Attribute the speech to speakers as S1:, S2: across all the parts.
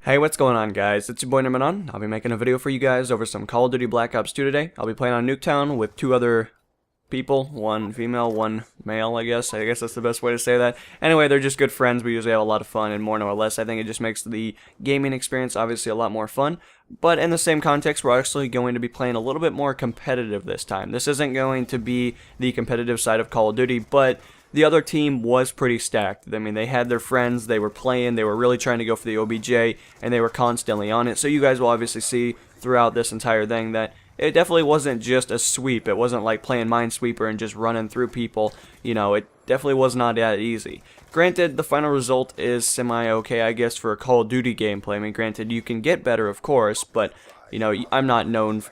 S1: Hey, what's going on, guys? It's your boy lONl. I'll be making a video for you guys over some Call of Duty Black Ops 2 today. I'll be playing on Nuketown with two other people, one female, one male, I guess. I guess that's the best way to say that. Anyway, they're just good friends. We usually have a lot of fun, and more or less, I think it just makes the gaming experience obviously a lot more fun. But in the same context, we're actually going to be playing a little bit more competitive this time. This isn't going to be the competitive side of Call of Duty, but the other team was pretty stacked. I mean, they had their friends, they were playing, they were really trying to go for the OBJ, and they were constantly on it. So you guys will obviously see throughout this entire thing that it definitely wasn't just a sweep. It wasn't like playing Minesweeper and just running through people. You know, it definitely was not that easy. Granted, the final result is semi-okay, I guess, for a Call of Duty gameplay. I mean, granted, you can get better, of course, but, you know, I'm not known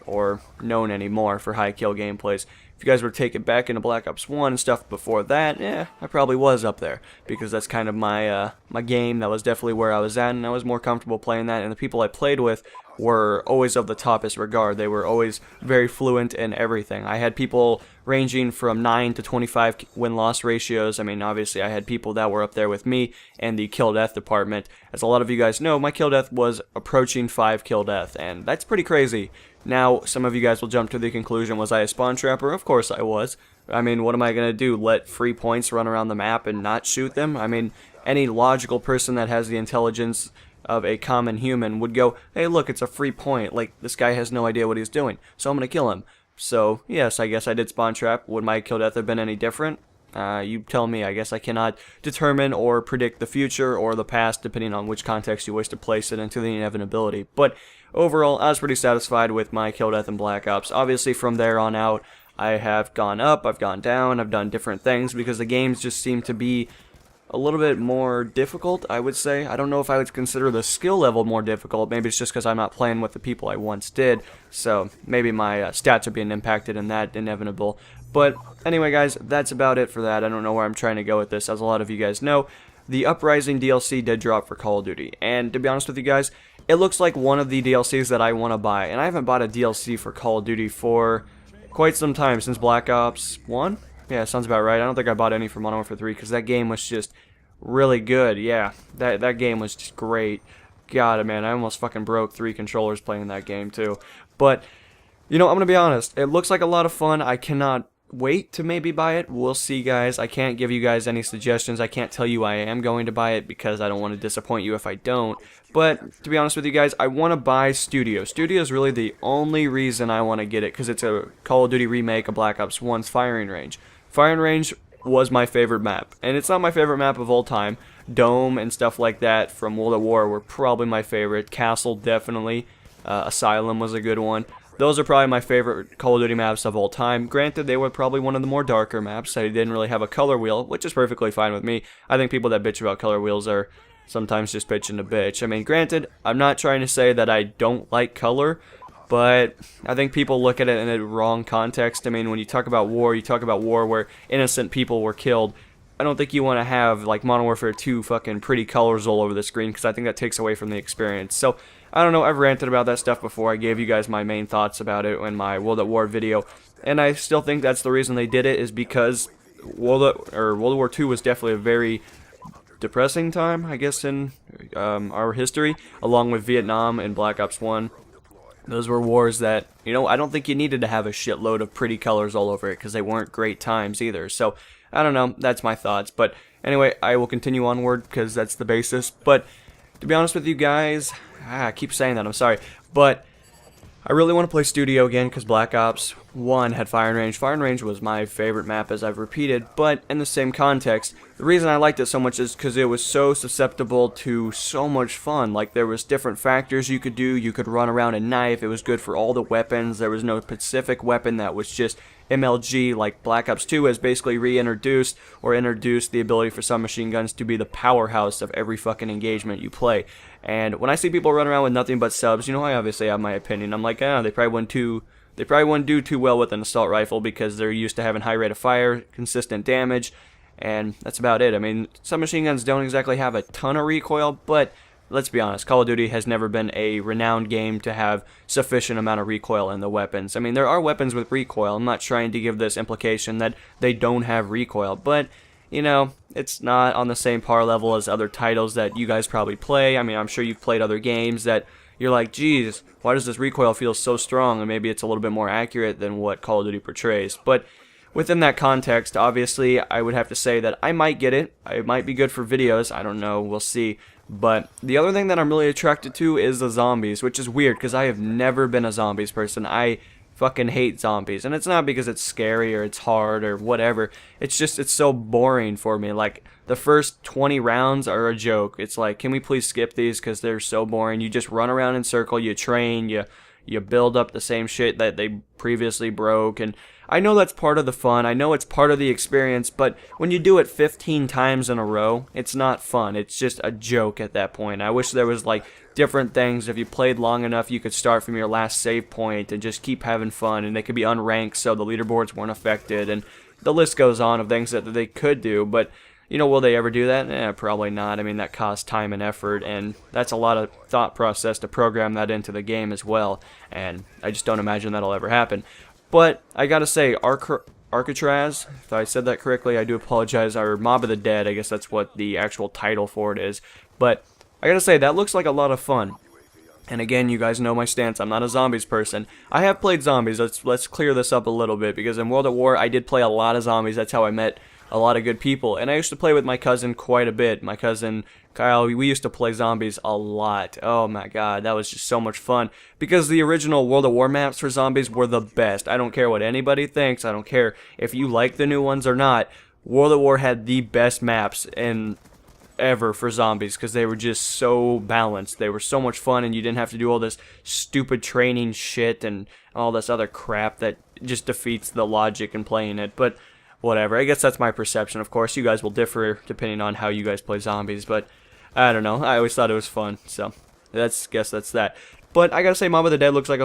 S1: anymore for high kill gameplays. If you guys were to take it back into Black Ops 1 and stuff before that, I probably was up there, because that's kind of my my game. That was definitely where I was at, and I was more comfortable playing that, and the people I played with were always of the toppest regard. They were always very fluent in everything. I had people ranging from 9 to 25 win-loss ratios. I mean, obviously, I had people that were up there with me in the kill-death department. As a lot of you guys know, my kill-death was approaching 5 kill-death, and that's pretty crazy. Now, some of you guys will jump to the conclusion, was I a spawn trapper? Of course I was. I mean, what am I going to do? Let free points run around the map and not shoot them? I mean, any logical person that has the intelligence of a common human would go, hey, look, it's a free point. Like, this guy has no idea what he's doing, so I'm going to kill him. So, yes, I guess I did spawn trap. Would my kill death have been any different? You tell me. I guess I cannot determine or predict the future or the past, depending on which context you wish to place it into the inevitability. But overall, I was pretty satisfied with my kill death in Black Ops. Obviously, from there on out, I have gone up, I've gone down, I've done different things, because the games just seem to be a little bit more difficult, I would say. I don't know if I would consider the skill level more difficult. Maybe it's just because I'm not playing with the people I once did. So maybe my stats are being impacted in that inevitable. But anyway, guys, that's about it for that. I don't know where I'm trying to go with this. As a lot of you guys know, the Uprising DLC did drop for Call of Duty. And to be honest with you guys, it looks like one of the DLCs that I want to buy. And I haven't bought a DLC for Call of Duty for quite some time, since Black Ops 1. Yeah, sounds about right. I don't think I bought any for Modern Warfare 3, because that game was just really good. Yeah, that game was just great. God, man, I almost fucking broke 3 controllers playing that game, too. But, you know, I'm going to be honest. It looks like a lot of fun. I cannot wait to maybe buy it. We'll see, guys. I can't give you guys any suggestions. I can't tell you I am going to buy it, because I don't want to disappoint you if I don't. But to be honest with you guys, I want to buy Studio. Studio is really the only reason I want to get it, because it's a Call of Duty remake of Black Ops 1's Firing Range. Firing Range was my favorite map, and it's not my favorite map of all time. Dome and stuff like that from World at War were probably my favorite. Castle, definitely. Asylum was a good one. Those are probably my favorite Call of Duty maps of all time. Granted, they were probably one of the more darker maps. They didn't really have a color wheel, which is perfectly fine with me. I think people that bitch about color wheels are sometimes just bitching to bitch. I mean, granted, I'm not trying to say that I don't like color, but I think people look at it in a wrong context. I mean, when you talk about war, you talk about war where innocent people were killed. I don't think you want to have, like, Modern Warfare 2 fucking pretty colors all over the screen, because I think that takes away from the experience. So, I don't know, I've ranted about that stuff before. I gave you guys my main thoughts about it in my World at War video, and I still think that's the reason they did it, is because World War 2 was definitely a very depressing time, I guess, in our history, along with Vietnam and Black Ops 1. Those were wars that, you know, I don't think you needed to have a shitload of pretty colors all over it, because they weren't great times either. So, I don't know, that's my thoughts. But anyway, I will continue onward, because that's the basis. But to be honest with you guys, I keep saying that, I'm sorry, but I really want to play Studio again, because Black Ops 1 had Firing Range. Firing Range was my favorite map, as I've repeated, but in the same context, the reason I liked it so much is because it was so susceptible to so much fun. Like, there was different factors you could do. You could run around and knife. It was good for all the weapons. There was no specific weapon that was just MLG, like Black Ops 2 has basically reintroduced or introduced the ability for submachine guns to be the powerhouse of every fucking engagement you play. And when I see people run around with nothing but subs, you know, I obviously have my opinion. I'm like, they probably wouldn't do too well with an assault rifle, because they're used to having high rate of fire, consistent damage, and that's about it. I mean, submachine guns don't exactly have a ton of recoil, but let's be honest, Call of Duty has never been a renowned game to have sufficient amount of recoil in the weapons. I mean, there are weapons with recoil. I'm not trying to give this implication that they don't have recoil, but, you know, it's not on the same par level as other titles that you guys probably play. I mean, I'm sure you've played other games that you're like, geez, why does this recoil feel so strong? And maybe it's a little bit more accurate than what Call of Duty portrays. But within that context, obviously, I would have to say that I might get it. It might be good for videos. I don't know. We'll see. But the other thing that I'm really attracted to is the zombies, which is weird because I have never been a zombies person. I fucking hate zombies, and it's not because it's scary or it's hard or whatever. It's just, it's so boring for me. Like, the first 20 rounds are a joke. It's like, can we please skip these because they're so boring. You just run around in circle, you train, you build up the same shit that they previously broke, and I know that's part of the fun, I know it's part of the experience, but when you do it 15 times in a row, it's not fun. It's just a joke at that point. I wish there was like different things. If you played long enough, you could start from your last save point and just keep having fun, and they could be unranked so the leaderboards weren't affected, and the list goes on of things that they could do. But you know, will they ever do that? Probably not. I mean, that costs time and effort, and that's a lot of thought process to program that into the game as well, and I just don't imagine that'll ever happen. But I gotta say, Alcatraz, if I said that correctly, I do apologize, or Mob of the Dead, I guess that's what the actual title for it is, but I gotta say, that looks like a lot of fun. And again, you guys know my stance, I'm not a zombies person. I have played zombies, let's clear this up a little bit, because in World at War, I did play a lot of zombies. That's how I met a lot of good people, and I used to play with my cousin quite a bit. My cousin Kyle, we used to play zombies a lot. Oh my god, that was just so much fun, because the original World at War maps for zombies were the best. I don't care what anybody thinks, I don't care if you like the new ones or not. World at War had the best maps in ever for zombies, because they were just so balanced. They were so much fun, and you didn't have to do all this stupid training shit and all this other crap that just defeats the logic in playing it. But whatever, I guess that's my perception. Of course, you guys will differ depending on how you guys play zombies, but I don't know. I always thought it was fun, so guess that's that. But I gotta say, Mob of the Dead looks like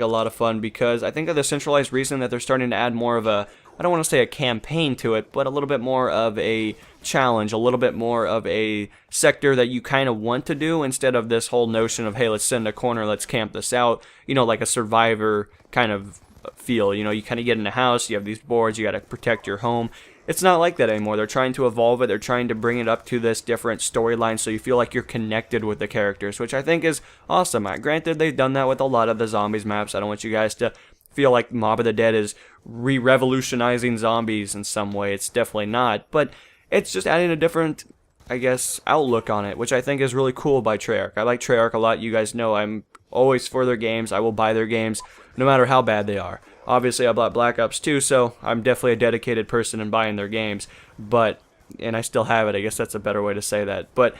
S1: a lot of fun, because I think of the centralized reason that they're starting to add more of a, I don't want to say a campaign to it, but a little bit more of a challenge, a little bit more of a sector that you kind of want to do, instead of this whole notion of, hey, let's sit in a corner, let's camp this out, you know, like a Survivor kind of feel. You know, you kind of get in a house, you have these boards, you got to protect your home. It's not like that anymore. They're trying to evolve it. They're trying to bring it up to this different storyline, so you feel like you're connected with the characters, which I think is awesome. Granted, they've done that with a lot of the zombies maps. I don't want you guys to feel like Mob of the Dead is revolutionizing zombies in some way. It's definitely not, but it's just adding a different, I guess, outlook on it, which I think is really cool by Treyarch. I like Treyarch a lot. You guys know I'm always for their games. I will buy their games no matter how bad they are. Obviously, I bought Black Ops 2, so I'm definitely a dedicated person in buying their games, and I still have it. I guess that's a better way to say that. But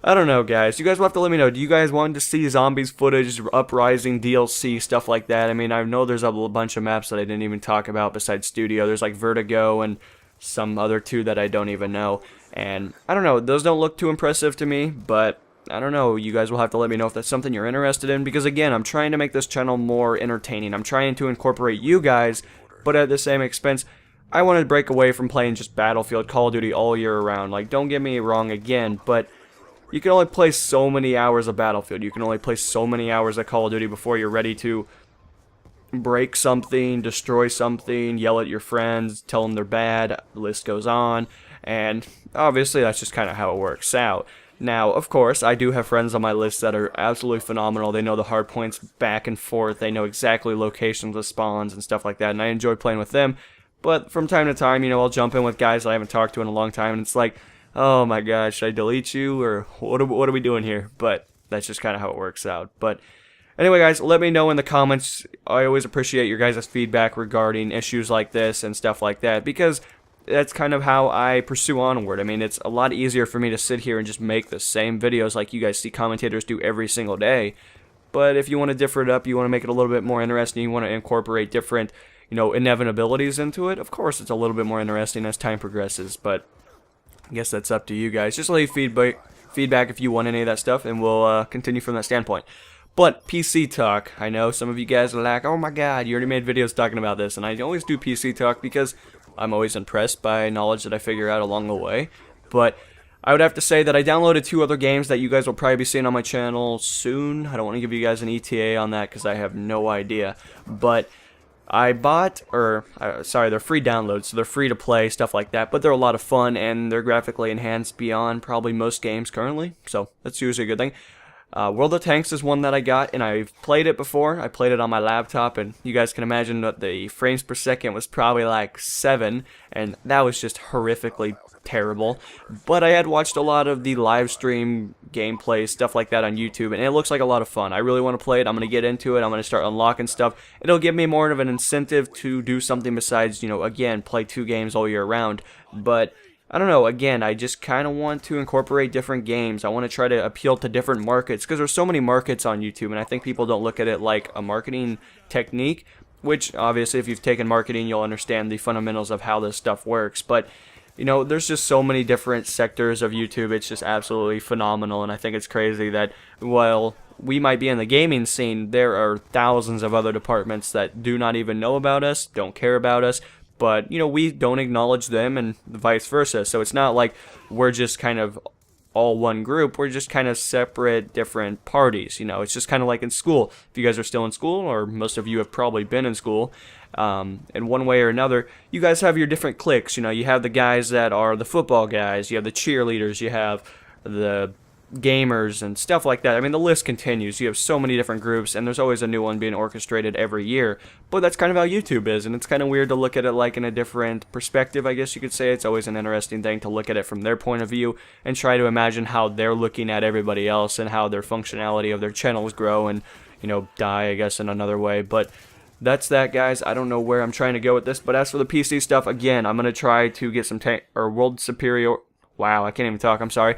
S1: I don't know, guys. You guys will have to let me know. Do you guys want to see zombies footage, Uprising, DLC, stuff like that? I mean, I know there's a bunch of maps that I didn't even talk about besides Studio. There's like Vertigo and some other two that I don't even know. And I don't know. Those don't look too impressive to me, but I don't know. You guys will have to let me know if that's something you're interested in, because again, I'm trying to make this channel more entertaining. I'm trying to incorporate you guys, but at the same expense, I want to break away from playing just Battlefield, Call of Duty all year around. Like, don't get me wrong again, but you can only play so many hours of Battlefield. You can only play so many hours of Call of Duty before you're ready to break something, destroy something, yell at your friends, tell them they're bad, the list goes on, and obviously that's just kind of how it works out. Now, of course, I do have friends on my list that are absolutely phenomenal. They know the hard points back and forth. They know exactly locations of spawns and stuff like that, and I enjoy playing with them. But from time to time, you know, I'll jump in with guys that I haven't talked to in a long time, and it's like, oh my god, should I delete you, or what are we doing here? But that's just kind of how it works out. But anyway, guys, let me know in the comments. I always appreciate your guys' feedback regarding issues like this and stuff like that, because that's kind of how I pursue onward. I mean, it's a lot easier for me to sit here and just make the same videos like you guys see commentators do every single day. But if you want to differ it up, you want to make it a little bit more interesting, you want to incorporate different, you know, inevitabilities into it, of course it's a little bit more interesting as time progresses. But I guess that's up to you guys. Just leave feedback if you want any of that stuff, and we'll continue from that standpoint. But PC talk, I know some of you guys are like, oh my god, you already made videos talking about this, and I always do PC talk because I'm always impressed by knowledge that I figure out along the way. But I would have to say that I downloaded 2 other games that you guys will probably be seeing on my channel soon. I don't want to give you guys an ETA on that because I have no idea. But I bought, sorry, they're free downloads, so they're free to play, stuff like that, but they're a lot of fun, and they're graphically enhanced beyond probably most games currently, so that's usually a good thing. World of Tanks is one that I got, and I've played it before. I played it on my laptop, and you guys can imagine that the frames per second was probably like 7, and that was just horrifically terrible. But I had watched a lot of the live stream gameplay, stuff like that on YouTube, and it looks like a lot of fun. I really want to play it. I'm going to get into it. I'm going to start unlocking stuff. It'll give me more of an incentive to do something besides, you know, again, play 2 games all year round. But I don't know, again, I just kind of want to incorporate different games. I want to try to appeal to different markets, because there's so many markets on YouTube, and I think people don't look at it like a marketing technique, which, obviously, if you've taken marketing, you'll understand the fundamentals of how this stuff works, but, you know, there's just so many different sectors of YouTube. It's just absolutely phenomenal, and I think it's crazy that, while we might be in the gaming scene, there are thousands of other departments that do not even know about us, don't care about us, but, you know, we don't acknowledge them, and vice versa. So it's not like we're just kind of all one group. We're just kind of separate, different parties. You know, it's just kind of like in school. If you guys are still in school, or most of you have probably been in school, in one way or another, you guys have your different cliques. You know, you have the guys that are the football guys, you have the cheerleaders, you have the gamers and stuff like that. I mean, the list continues. You have so many different groups, and there's always a new one being orchestrated every year. But that's kind of how YouTube is, and it's kind of weird to look at it like in a different perspective, I guess you could say. It's always an interesting thing to look at it from their point of view and try to imagine how they're looking at everybody else and how their functionality of their channels grow and, you know, die, I guess, in another way. But that's that, guys. I don't know where I'm trying to go with this, but as for the PC stuff, again, I'm going to try to get some World Superior... Wow, I can't even talk, I'm sorry.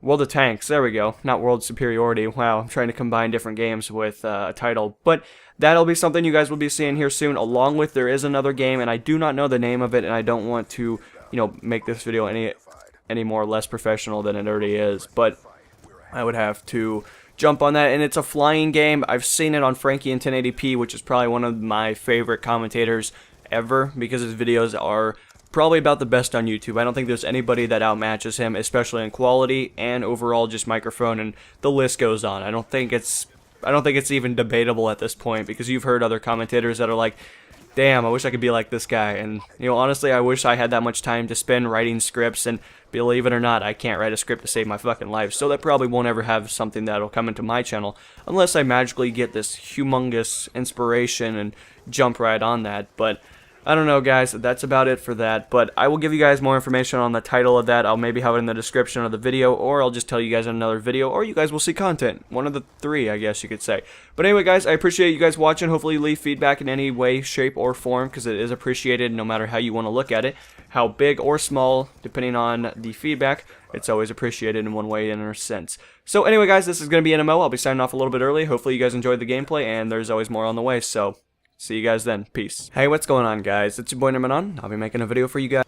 S1: World of Tanks, there we go. Not World Superiority. Wow, I'm trying to combine different games with a title. But that'll be something you guys will be seeing here soon. Along with, there is another game, and I do not know the name of it, and I don't want to, you know, make this video any more or less professional than it already is. But I would have to jump on that, and it's a flying game. I've seen it on Frankie in 1080p, which is probably one of my favorite commentators ever, because his videos are probably about the best on YouTube. I don't think there's anybody that outmatches him, especially in quality and overall just microphone, and the list goes on. I don't think it's even debatable at this point, because you've heard other commentators that are like, damn, I wish I could be like this guy. And, you know, honestly, I wish I had that much time to spend writing scripts, and believe it or not, I can't write a script to save my fucking life, so that probably won't ever have something that'll come into my channel unless I magically get this humongous inspiration and jump right on that. But I don't know, guys, that's about it for that, but I will give you guys more information on the title of that. I'll maybe have it in the description of the video, or I'll just tell you guys in another video, or you guys will see content. One of the 3, I guess you could say. But anyway, guys, I appreciate you guys watching. Hopefully you leave feedback in any way, shape, or form, because it is appreciated no matter how you want to look at it. How big or small, depending on the feedback, it's always appreciated in one way and in a sense. So anyway, guys, this is going to be NMO. I'll be signing off a little bit early. Hopefully you guys enjoyed the gameplay, and there's always more on the way, so see you guys then. Peace. Hey, what's going on, guys? It's your boy lONl. I'll be making a video for you guys.